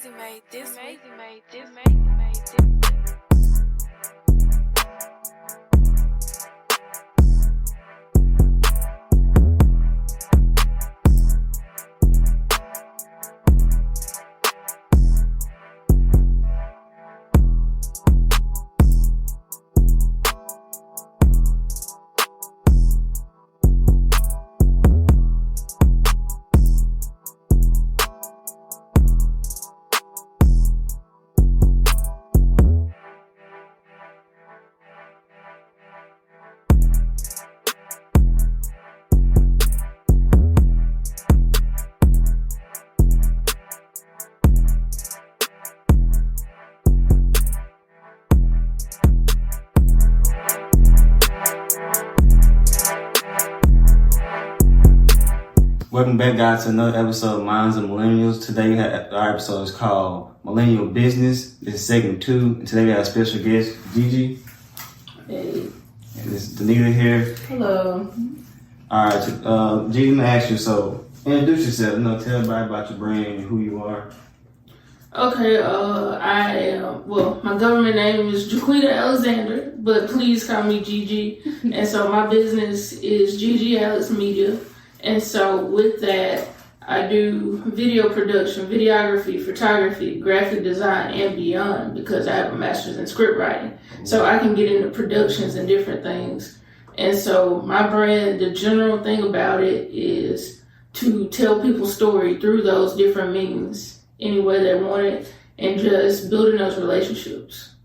Amazing made this. Welcome back, guys, to another episode of Minds of Millennials. Today, our episode is called Millennial Business. This is segment 2. And today, we have a special guest, GeeGee. Hey. And this is Danita here. Hello. All right, GeeGee, let me ask you, so introduce yourself. Tell everybody about your brand and who you are. Okay, I am, my government name is GeeGee Alexander, but please call me GeeGee. And so my business is GeeGee Alex Media. And so with that, I do video production, videography, photography, graphic design, and beyond because I have a master's in script writing. So I can get into productions and different things. And so my brand, the general thing about it is to tell people's story through those different means, any way they want it, and just building those relationships.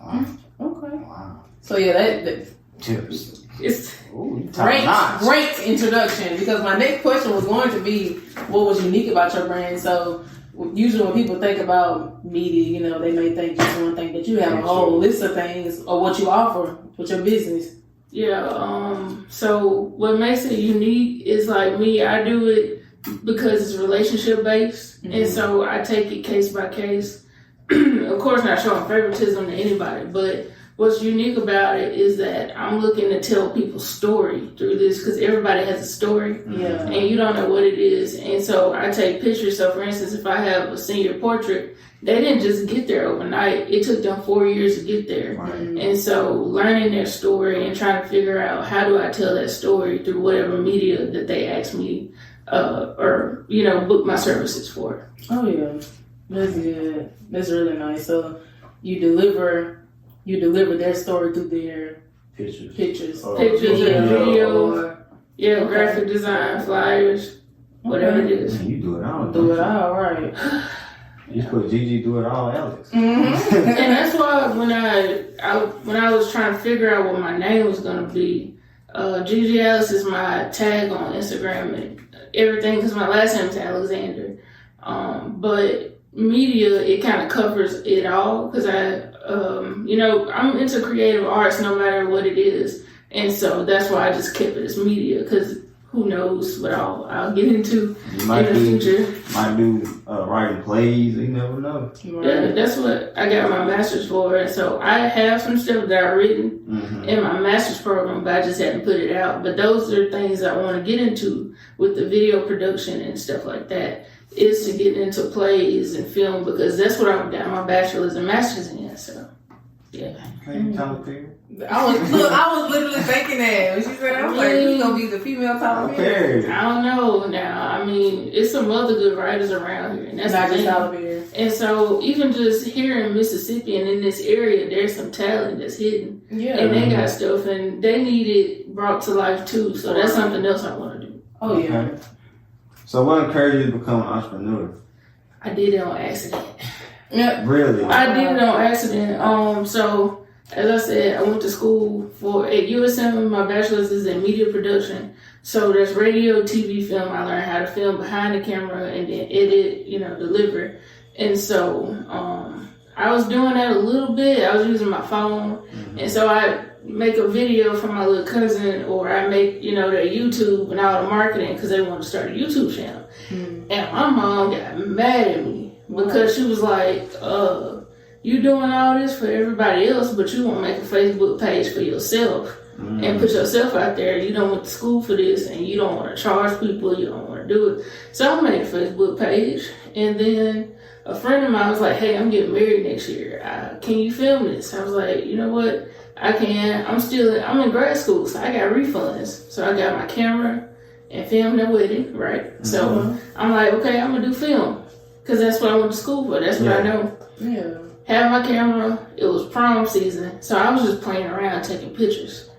Wow. Okay. Wow. So yeah, that Tips. it's Ooh, great introduction, because my next question was going to be what was unique about your brand. So usually when people think about media, they may think just one thing, but you have a whole list of things or what you offer with your business. Yeah, so what makes it unique is like me, I do it because it's relationship based, and so I take it case by case. Of course, not showing favoritism to anybody, but what's unique about it is that I'm looking to tell people's story through this, because everybody has a story, and you don't know what it is. And so I take pictures. So for instance, if I have a senior portrait, they didn't just get there overnight. It took them 4 years to get there. Right. And so learning their story and trying to figure out how do I tell that story through whatever media that they ask me or book my services for. Oh yeah, that's good. That's really nice. So you deliver their story through their pictures, video, graphic design, flyers, whatever it is. Man, you do it all. Do it all, right. You put GeeGee do it all, Alex. Mm-hmm. And that's why when I was trying to figure out what my name was gonna be, GeeGee Alex is my tag on Instagram and everything, because my last name is Alexander. But media, it kind of covers it all, because I'm into creative arts no matter what it is. And so that's why I just kept it as media, because who knows what I'll get into in the future. Might do writing plays, you never know. Yeah, that's what I got my master's for. And so I have some stuff that I've written in my master's program, but I just hadn't put it out. But those are things I want to get into with the video production and stuff like that, is to get into plays and film, because that's what I've got my bachelor's and master's in. So, yeah. Okay, Tyler Perry. I was literally thinking that when she said, I was like, who's gonna be the female Tyler Perry? I don't know now. I mean, it's some other good writers around here, and that's not the just thing. Tyler Perry. And so even just here in Mississippi and in this area, there's some talent that's hidden. Yeah. And they got stuff, and they need it brought to life too. So that's something else I want to do. Oh yeah. Okay. So what encouraged you to become an entrepreneur? I did it on accident. Yep. Really? I did it on accident. So as I said, I went to school at USM. My bachelor's is in media production. So there's radio, TV, film. I learned how to film behind the camera and then edit, deliver. And so I was doing that a little bit. I was using my phone. And so I make a video for my little cousin, or I make, their YouTube and all the marketing, because they want to start a YouTube channel. And my mom got mad at me because she was like, you doing all this for everybody else, but you won't make a Facebook page for yourself and put yourself out there. You don't went to school for this, and you don't want to charge people. You don't want to do it. So I made a Facebook page, and then a friend of mine was like, hey, I'm getting married next year. Can you film this? I was like, you know what? I can. I'm in grad school, so I got refunds. So I got my camera and filmed the wedding, right? Mm-hmm. So I'm like, okay, I'm going to do film. Because that's what I went to school for. That's what I know. Yeah. Had my camera. It was prom season. So I was just playing around taking pictures.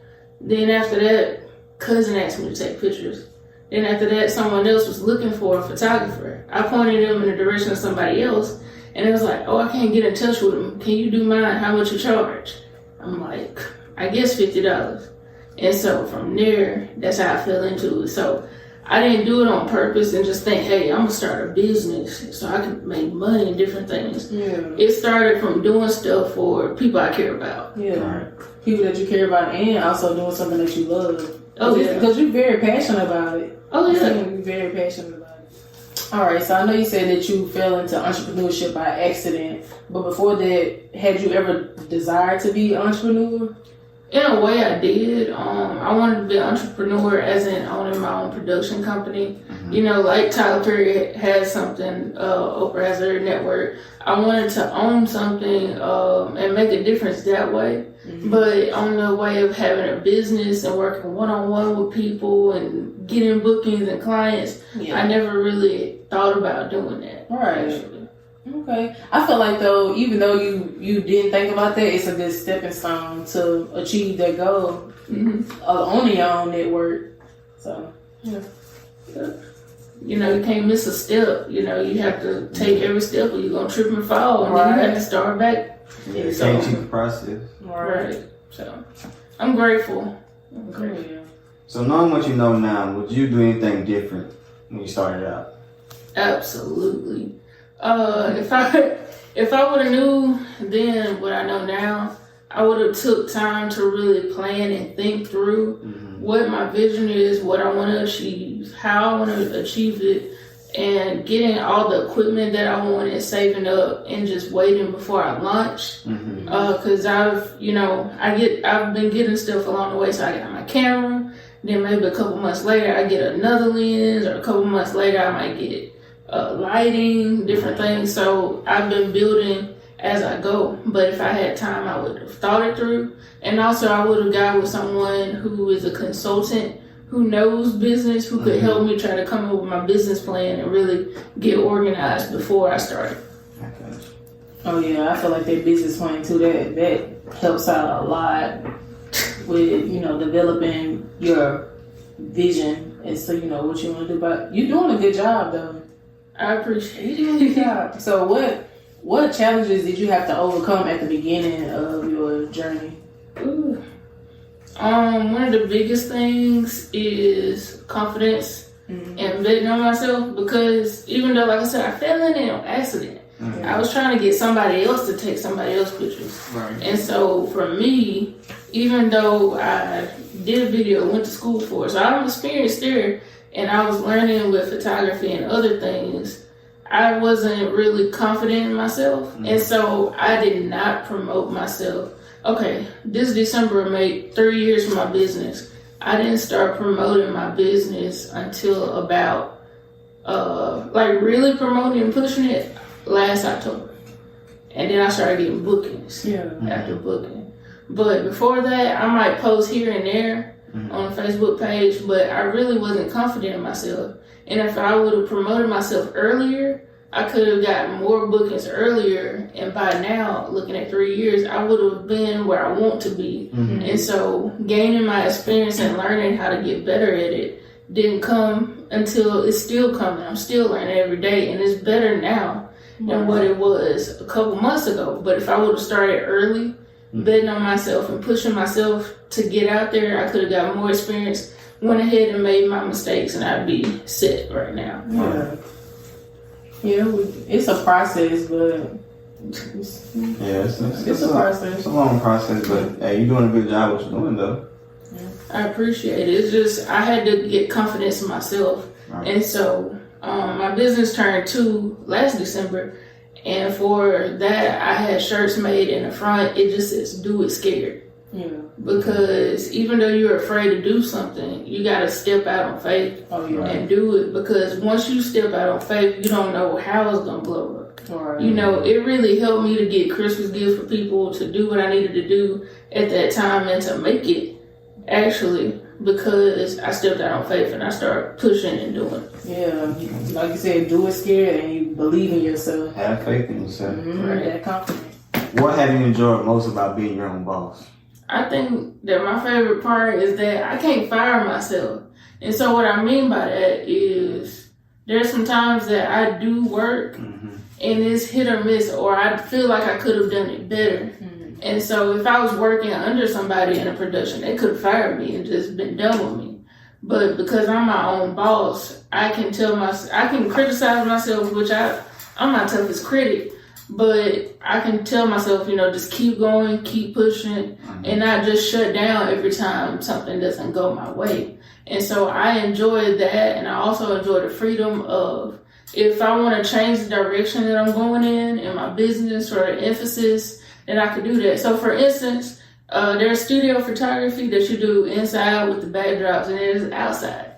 Then after that, cousin asked me to take pictures. Then after that, someone else was looking for a photographer. I pointed them in the direction of somebody else. And it was like, oh, I can't get in touch with them. Can you do mine? How much you charge? I'm like, I guess $50. And so from there, that's how I fell into it. So I didn't do it on purpose and just think, hey, I'm going to start a business so I can make money and different things. Yeah. It started from doing stuff for people I care about. Yeah. Right. People that you care about and also doing something that you love. Oh, yeah. Because you're very passionate about it. Oh, yeah. You're very passionate about it. All right. So I know you said that you fell into entrepreneurship by accident. But before that, had you ever desired to be an entrepreneur? In a way, I did. I wanted to be an entrepreneur as in owning my own production company. Mm-hmm. You know, like Tyler Perry has something, Oprah has her network. I wanted to own something and make a difference that way. Mm-hmm. But on the way of having a business and working one-on-one with people and getting bookings and clients, I never really thought about doing that. Right. Actually. Okay. I feel like though, even though you didn't think about that, it's a good stepping stone to achieve that goal on your own network. So, yeah. You know, you can't miss a step. You know, you have to take every step or you're going to trip and fall and then you have to start back. Yeah, so, can't cheat the process. Right. So, I'm grateful. Yeah. So knowing what you know now, would you do anything different when you started out? Absolutely. If I would have knew then what I know now, I would have took time to really plan and think through what my vision is, what I want to achieve, how I want to achieve it, and getting all the equipment that I wanted, saving up, and just waiting before I launch. Because I've been getting stuff along the way. So I got my camera, then maybe a couple months later I get another lens, or a couple months later I might get lighting, different things. So I've been building as I go. But if I had time, I would have thought it through. And also I would have got with someone who is a consultant, who knows business, who could help me try to come up with my business plan and really get organized before I started. Oh yeah, I feel like that business plan too, that helps out a lot with, developing your vision as to, what you want to do. But you're doing a good job though. I appreciate it. You're doing a good job. So what challenges did you have to overcome at the beginning of your journey? Ooh. One of the biggest things is confidence and betting on myself, because even though, like I said, I fell in it on accident. I was trying to get somebody else to take somebody else's pictures. Right. And so for me, even though I did a video, went to school for it, so I'm experienced there, and I was learning with photography and other things, I wasn't really confident in myself. And so I did not promote myself. Okay, this December made 3 years for my business. I didn't start promoting my business until about, really promoting and pushing it last October. And then I started getting bookings after booking. But before that, I might post here and there on a Facebook page, but I really wasn't confident in myself. And if I would have promoted myself earlier, I could have gotten more bookings earlier, and by now, looking at 3 years, I would have been where I want to be. And so gaining my experience and learning how to get better at it didn't come until it's still coming. I'm still learning every day, and it's better now than what it was a couple months ago. But if I would have started early, betting on myself and pushing myself to get out there, I could have got more experience, went ahead and made my mistakes, and I'd be set right now. Yeah, it's a process, but it's a process. It's a long process, but hey, you're doing a good job what you're doing, though. I appreciate it. It's just I had to get confidence in myself, and so my business turned 2 last December, and for that I had shirts made in the front. It just says "Do it scared." Yeah. Because even though you're afraid to do something, you gotta step out on faith and do it. Because once you step out on faith, you don't know how it's gonna blow up. up. Right. You know, it really helped me to get Christmas gifts for people, to do what I needed to do at that time, and to make it, actually, because I stepped out on faith and I started pushing and doing. Yeah, like you said, do it scared and you believe in yourself. Have faith in yourself. Right. That confidence. What have you enjoyed most about being your own boss? I think that my favorite part is that I can't fire myself. And so what I mean by that is there's some times that I do work and it's hit or miss, or I feel like I could have done it better. And so if I was working under somebody in a production, they could have fired me and just been done with me. But because I'm my own boss, I can criticize myself, which I'm my toughest critic, but I can tell myself, you know, just keep going, keep pushing, and not just shut down every time something doesn't go my way. And so I enjoy that, and I also enjoy the freedom of, if I want to change the direction that I'm going in my business or emphasis, then I could do that. So for instance, there's studio photography that you do inside with the backdrops, and there's outside.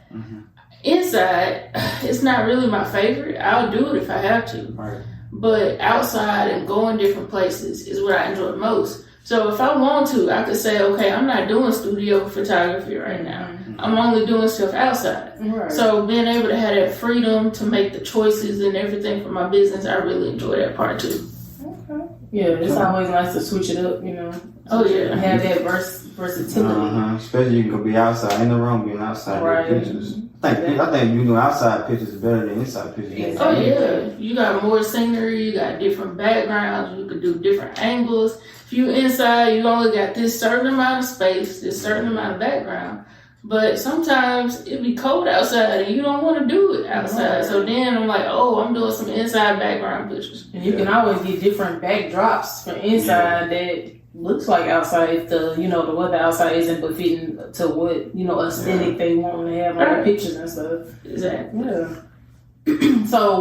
Inside, it's not really my favorite. I'll do it if I have to. Right. But outside and going different places is what I enjoy most. So if I want to, I could say, okay, I'm not doing studio photography right now. I'm only doing stuff outside. Right. So being able to have that freedom to make the choices and everything for my business, I really enjoy that part too. Okay. Yeah, it's always nice to switch it up, you know. Oh yeah. Have that versatility. Especially you can be outside in the room, being outside right. Pictures. I think you do outside pictures better than inside pictures. Oh yeah, you got more scenery, you got different backgrounds, you can do different angles. If you inside, you only got this certain amount of space, this certain amount of background. But sometimes it be cold outside and you don't want to do it outside. Right. So then I'm like, I'm doing some inside background pictures. And you can always get different backdrops for inside that looks like outside if the weather outside isn't befitting to what, aesthetic they want to have on the pictures and stuff. Exactly. Yeah. So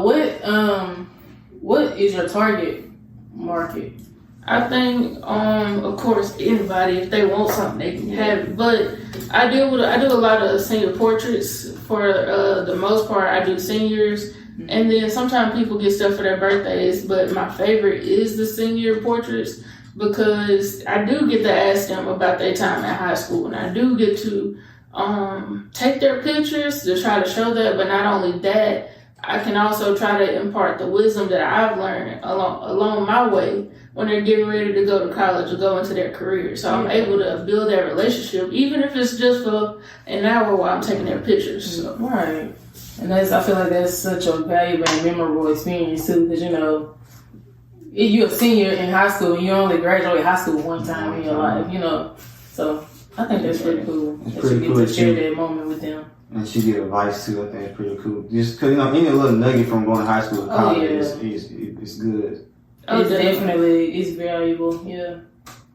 what is your target market? I think, of course, anybody, if they want something, they can have it. But I do a lot of senior portraits. For the most part, I do seniors. And then sometimes people get stuff for their birthdays. But my favorite is the senior portraits, because I do get to ask them about their time in high school. And I do get to take their pictures to try to show that. But not only that, I can also try to impart the wisdom that I've learned along my way when they're getting ready to go to college or go into their career. So I'm able to build that relationship, even if it's just for an hour while I'm taking their pictures. So. Right. And I feel like that's such a valuable and memorable experience too, because you're a senior in high school and you only graduate high school one time in your life, so I think that's pretty cool. It's that pretty you get cool to share that moment with them. And she get advice too. I think it's pretty cool. Just because any little nugget from going to high school to college is good. It's definitely it's valuable. Yeah,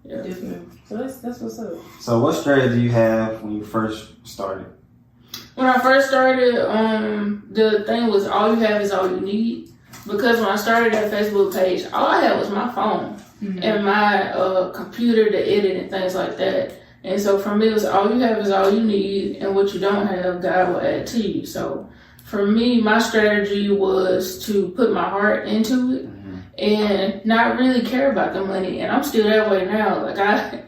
definitely. So that's what's up. So what strategy do you have when you first started? When I first started, the thing was all you have is all you need. Because when I started that Facebook page, all I had was my phone and my computer to edit and things like that. And so for me, it was all you have is all you need, and what you don't have, God will add to you. So for me, my strategy was to put my heart into it and not really care about the money. And I'm still that way now. Like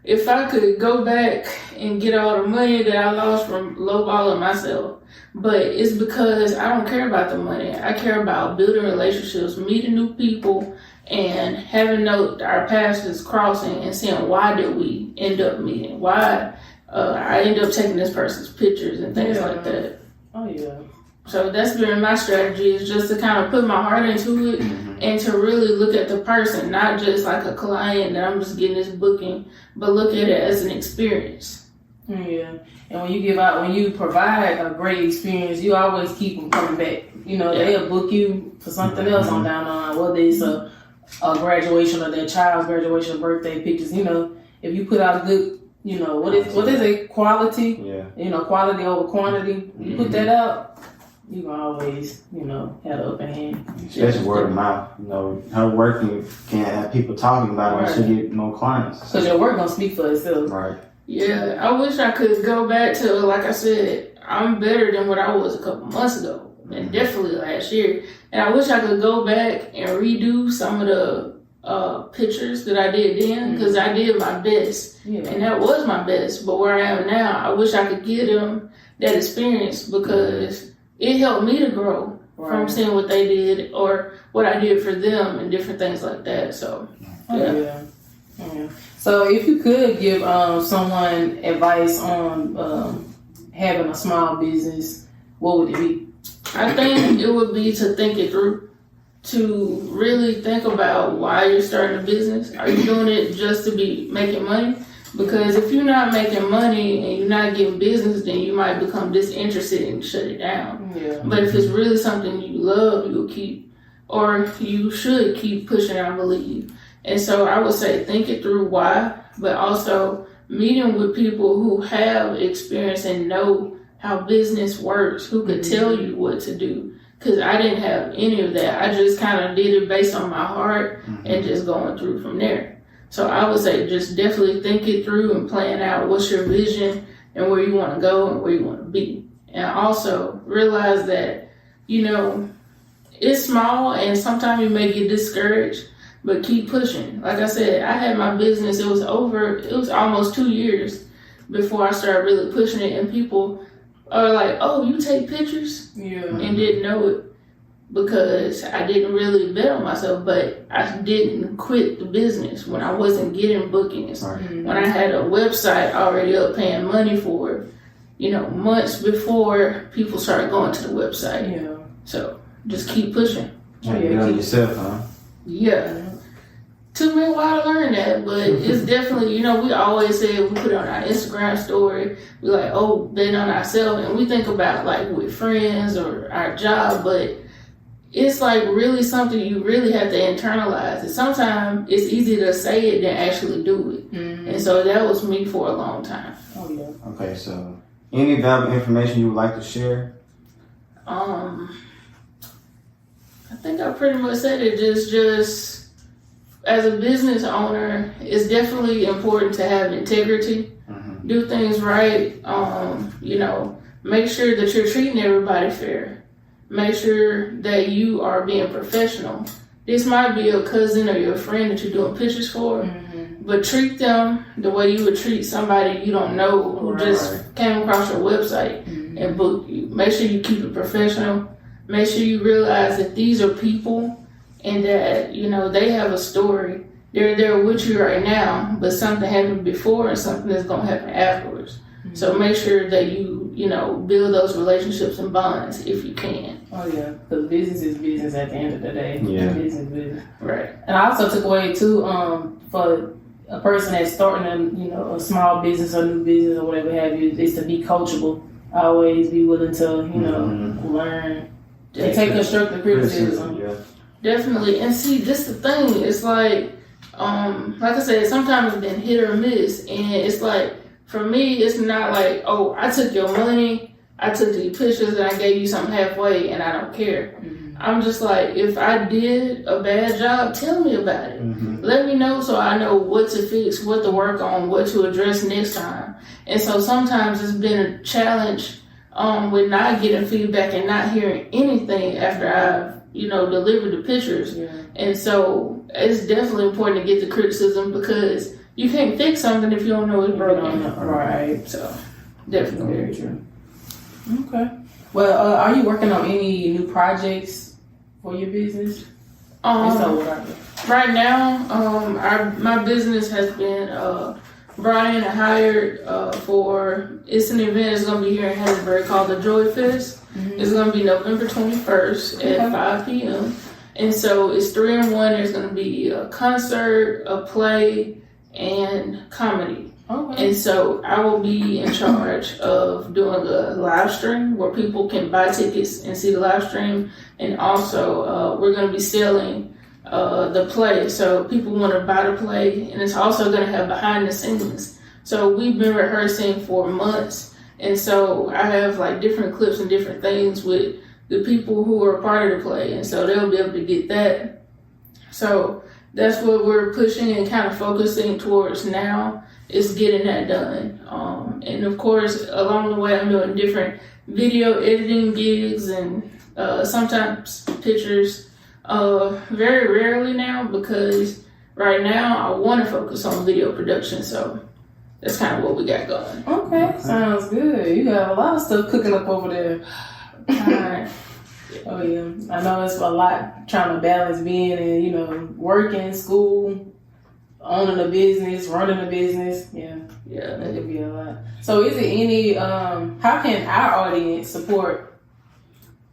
if I could go back and get all the money that I lost from lowballing myself, but it's because I don't care about the money. I care about building relationships, meeting new people, and having our paths crossing and seeing why did we end up meeting? Why I end up taking this person's pictures and things like that. Oh yeah. So that's been my strategy, is just to kind of put my heart into it and to really look at the person, not just like a client that I'm just getting this booking, but look at it as an experience. Yeah. And when you provide a great experience, you always keep them coming back. They'll book you for something else on down the line, whether it's a graduation or their child's graduation, birthday pictures. If you put out a good, what is it, quality? Yeah. Quality over quantity. You put that out, you can always, have an open hand. Especially word of mouth. Her working can't have people talking about it when she get no clients. Because your work gonna speak for itself. Right. Yeah, I wish I could go back to, like I said, I'm better than what I was a couple months ago. and definitely last year. And I wish I could go back and redo some of the pictures that I did then, because I did my best, and that was my best. But where I am now, I wish I could give them that experience, because it helped me to grow from seeing what they did or what I did for them and different things like that. So, yeah. So if you could give someone advice on having a small business, what would it be? I think it would be to think it through, to really think about why you're starting a business. Are you doing it just to be making money? Because if you're not making money and you're not getting business, then you might become disinterested and shut it down. Yeah. But if it's really something you love, you'll keep, or you should keep pushing, I believe. And so I would say think it through why, but also meeting with people who have experience and know how business works, who could tell you what to do. Because I didn't have any of that. I just kind of did it based on my heart and just going through from there. So I would say just definitely think it through and plan out what's your vision and where you want to go and where you want to be. And also realize that, it's small and sometimes you may get discouraged, but keep pushing. Like I said, I had my business, it was almost 2 years before I started really pushing it, and people are like, oh, you take pictures? Yeah. And didn't know it because I didn't really bet on myself, but I didn't quit the business when I wasn't getting bookings. When I had a website already up paying money for it, months before people started going to the website. Yeah. So just keep pushing. Yeah, you know yourself, huh? Yeah. Took me a while to learn that, but it's definitely, we always say we put it on our Instagram story, we like, oh, betting on ourselves, and we think about like with friends or our job, but it's like really something you really have to internalize. And sometimes it's easy to say it than actually do it. And so that was me for a long time. Oh, yeah. Okay, so any valuable information you would like to share? I think I pretty much said it. Just as a business owner, it's definitely important to have integrity, do things right, make sure that you're treating everybody fair. Make sure that you are being professional. This might be a cousin or your friend that you're doing pictures for, but treat them the way you would treat somebody you don't know who just came across your website and booked you. Make sure you keep it professional. Make sure you realize that these are people and that, they have a story. They're there with you right now, but something happened before and something is going to happen afterwards. So make sure that you, build those relationships and bonds if you can. Oh, yeah, because business is business at the end of the day. Yeah. Business. Right. And I also took away, too, for a person that's starting a small business or new business or whatever have you, is to be coachable. Always be willing to, learn and take constructive criticism. Yeah. Definitely. And see, this the thing. It's like I said, sometimes it's been hit or miss. And it's like, for me, it's not like, oh, I took your money, I took the pictures, and I gave you something halfway, and I don't care. I'm just like, if I did a bad job, tell me about it. Let me know so I know what to fix, what to work on, what to address next time. And so sometimes it's been a challenge with not getting feedback and not hearing anything after I've, delivered the pictures. Yeah. And so it's definitely important to get the criticism because you can't fix something if you don't know it's broken. Right. So definitely. Very true. Okay. Well, are you working on any new projects for your business? Right now, my business has been brought in and hired it's an event that's going to be here in Hattiesburg called the Joy Fest. It's going to be November 21st at 5 p.m. And so it's 3 in 1. There's going to be a concert, a play, and comedy. Okay. And so I will be in charge of doing a live stream where people can buy tickets and see the live stream. And also we're going to be selling the play. So people want to buy the play. And it's also going to have behind the scenes. So we've been rehearsing for months. And so I have like different clips and different things with the people who are part of the play. And so they'll be able to get that. So that's what we're pushing and kind of focusing towards now is getting that done. And of course, along the way, I'm doing different video editing gigs and sometimes pictures. Very rarely now, because right now I want to focus on video production, so that's kind of what we got going. Okay, sounds good. You got a lot of stuff cooking up over there. Alright. Oh yeah, I know it's a lot trying to balance being in, working, school, owning a business, running a business. Yeah, that could be a lot. So is it any, how can our audience support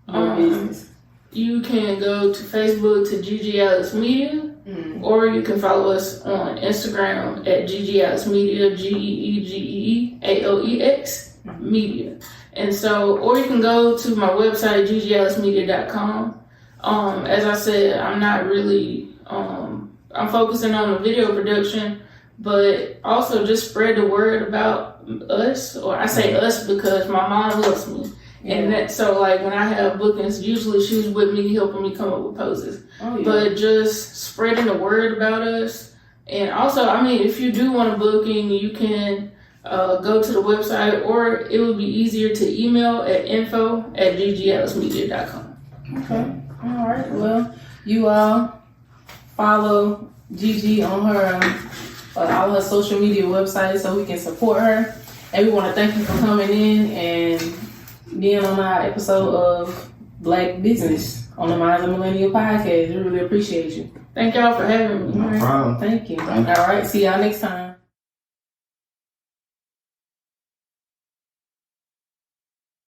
your business? You can go to Facebook to GeeGee Alex Media, or you can follow us on Instagram at GeeGee Alex Media, GeeGeeAlex Media. And so, or you can go to my website, GeeGeeAlexMedia.com. As I said, I'm not really, I'm focusing on the video production, but also just spread the word about us, or I say us because my mom loves me. Yeah. And that, so like when I have bookings, usually she's with me helping me come up with poses. Oh, yeah. But just spreading the word about us. And also, I mean, if you do want a booking, you can go to the website, or it would be easier to email at info@GeeGeeAlexMedia.com. Okay. All right. Well, you all follow GeeGee on her all her social media websites so we can support her. And we want to thank you for coming in and being on our episode of Black Business on the Minds of Millennial podcast. We really appreciate you. Thank y'all for having me. No problem. Thank you. All right. See y'all next time.